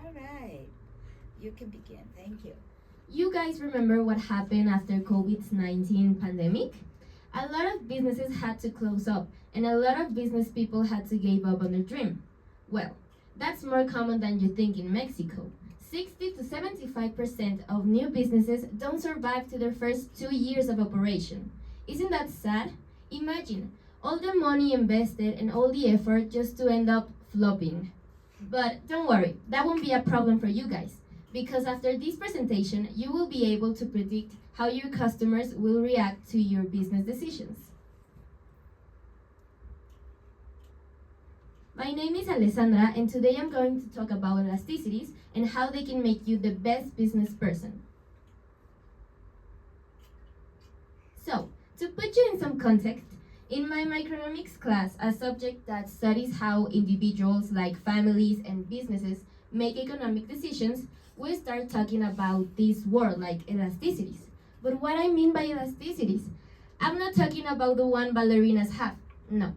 All right. You can begin. Thank you. You guys remember what happened after COVID-19 pandemic? A lot of businesses had to close up and a lot of business people had to give up on their dream. Well, that's more common than you think in Mexico. 60 to 75% of new businesses don't survive to their first 2 years of operation. Isn't that sad? Imagine all the money invested and all the effort just to end up flopping. But don't worry, that won't be a problem for you guys because after this presentation, you will be able to predict how your customers will react to your business decisions. My name is Alessandra, and today I'm going to talk about elasticities and how they can make you the best business person. So, to put you in some context, in my microeconomics class, a subject that studies how individuals like families and businesses make economic decisions, we start talking about this word like elasticities. But what I mean by elasticities, I'm not talking about the one ballerinas have. No.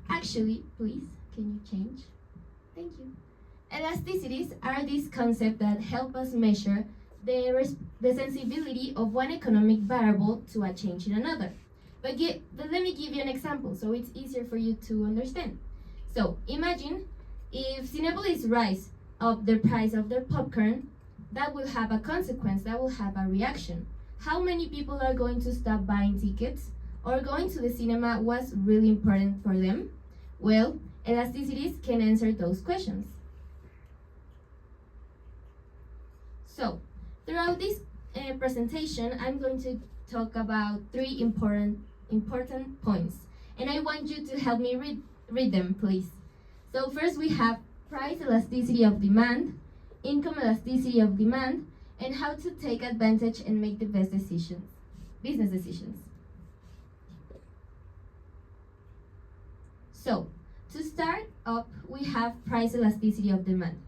Actually, please, can you change? Thank you. Elasticities are these concepts that help us measure the sensibility of one economic variable to a change in another. But let me give you an example so it's easier for you to understand. So imagine if Cinepolis rise up the price of their popcorn, that will have a consequence, that will have a reaction. How many people are going to stop buying tickets or going to the cinema was really important for them? Well, elasticities can answer those questions. So, throughout this presentation, I'm going to talk about three important points, and I want you to help me read them, please. So first we have price elasticity of demand, income elasticity of demand, and how to take advantage and make the best decisions, business decisions. So, to start up, we have price elasticity of demand.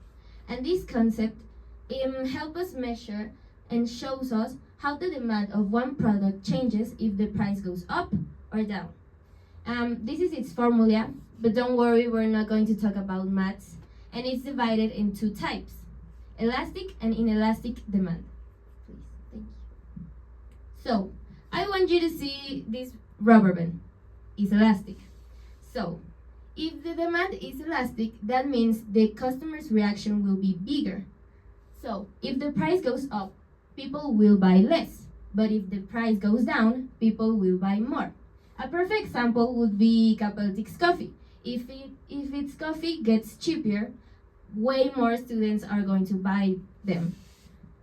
And this concept helps us measure and shows us how the demand of one product changes if the price goes up or down. This is its formula, but don't worry, we're not going to talk about maths. And it's divided in two types, elastic and inelastic demand. Please, thank you. So, I want you to see this rubber band is elastic. So, if the demand is elastic, that means the customer's reaction will be bigger. So, if the price goes up, people will buy less. But if the price goes down, people will buy more. A perfect example would be Capeltic's coffee. If its coffee gets cheaper, way more students are going to buy them.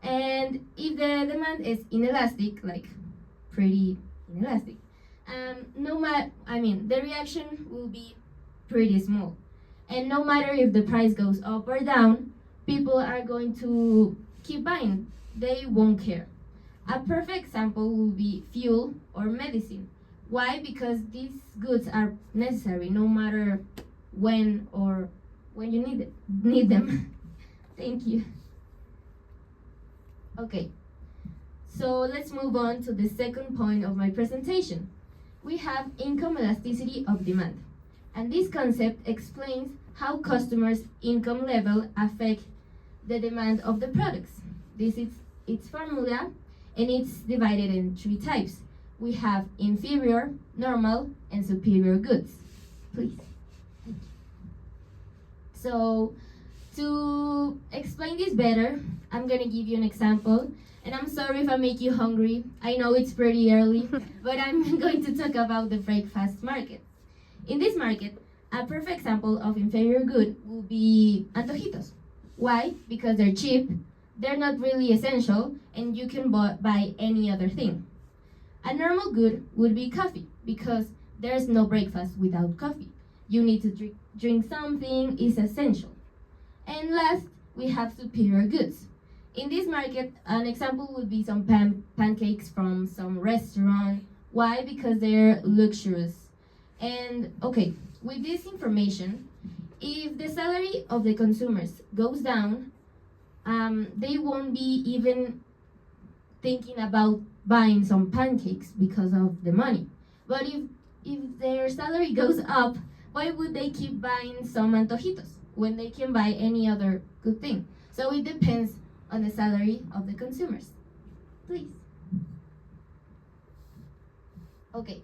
And if the demand is inelastic, like pretty inelastic, the reaction will be pretty small. And no matter if the price goes up or down, people are going to keep buying. They won't care. A perfect example would be fuel or medicine. Why? Because these goods are necessary no matter when you need them. Thank you. Okay, so let's move on to the second point of my presentation. We have income elasticity of demand. And this concept explains how customers' income level affect the demand of the products. This is its formula, and it's divided in three types. We have inferior, normal, and superior goods. Please. Thank you. So, to explain this better, I'm gonna give you an example. And I'm sorry if I make you hungry. I know it's pretty early, but I'm going to talk about the breakfast market. In this market, a perfect example of inferior good will be antojitos. Why? Because they're cheap, they're not really essential, and you can buy any other thing. A normal good would be coffee, because there's no breakfast without coffee. You need to drink something, is essential. And last, we have superior goods. In this market, an example would be some pancakes from some restaurant. Why? Because they're luxurious. And okay, with this information, if the salary of the consumers goes down, they won't be even thinking about buying some pancakes because of the money. But if their salary goes up, why would they keep buying some antojitos when they can buy any other good thing? So it depends on the salary of the consumers. Please. Okay,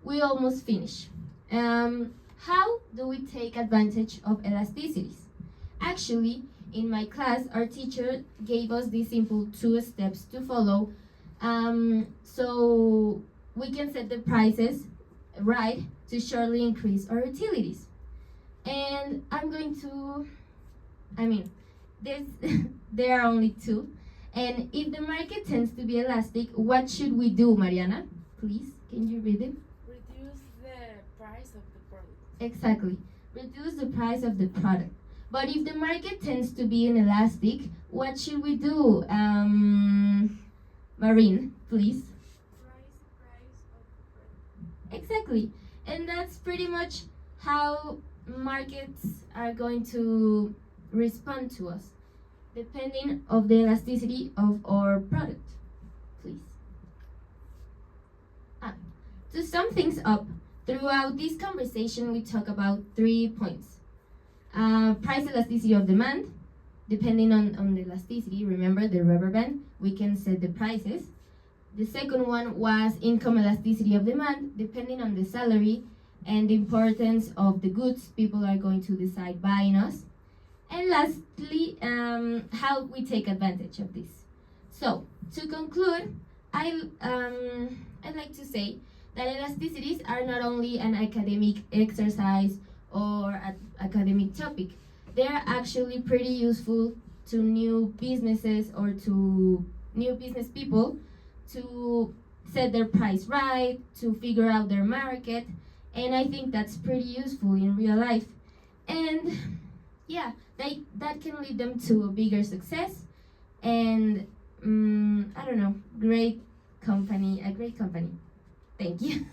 we almost finished. How do we take advantage of elasticities? Actually, in my class, our teacher gave us these simple 2 steps to follow, so we can set the prices right to surely increase our utilities. And there's, there are only 2. And if the market tends to be elastic, what should we do, Mariana? Please, can you read it? Reduce the price of the product. Exactly. Reduce the price of the product. But if the market tends to be inelastic, what should we do? Marine, please. Price of the product. Exactly. And that's pretty much how markets are going to respond to us, depending of the elasticity of our product. Please. To sum things up, throughout this conversation we talk about 3 points. Price elasticity of demand, depending on the elasticity, remember the rubber band, we can set the prices. The second one was income elasticity of demand, depending on the salary and the importance of the goods people are going to decide buying us. And lastly, how we take advantage of this. So, to conclude, I'd like to say that elasticities are not only an academic exercise or an academic topic. They are actually pretty useful to new businesses or to new business people to set their price right, to figure out their market, and I think that's pretty useful in real life. And yeah, that can lead them to a bigger success and I don't know, a great company. Thank you.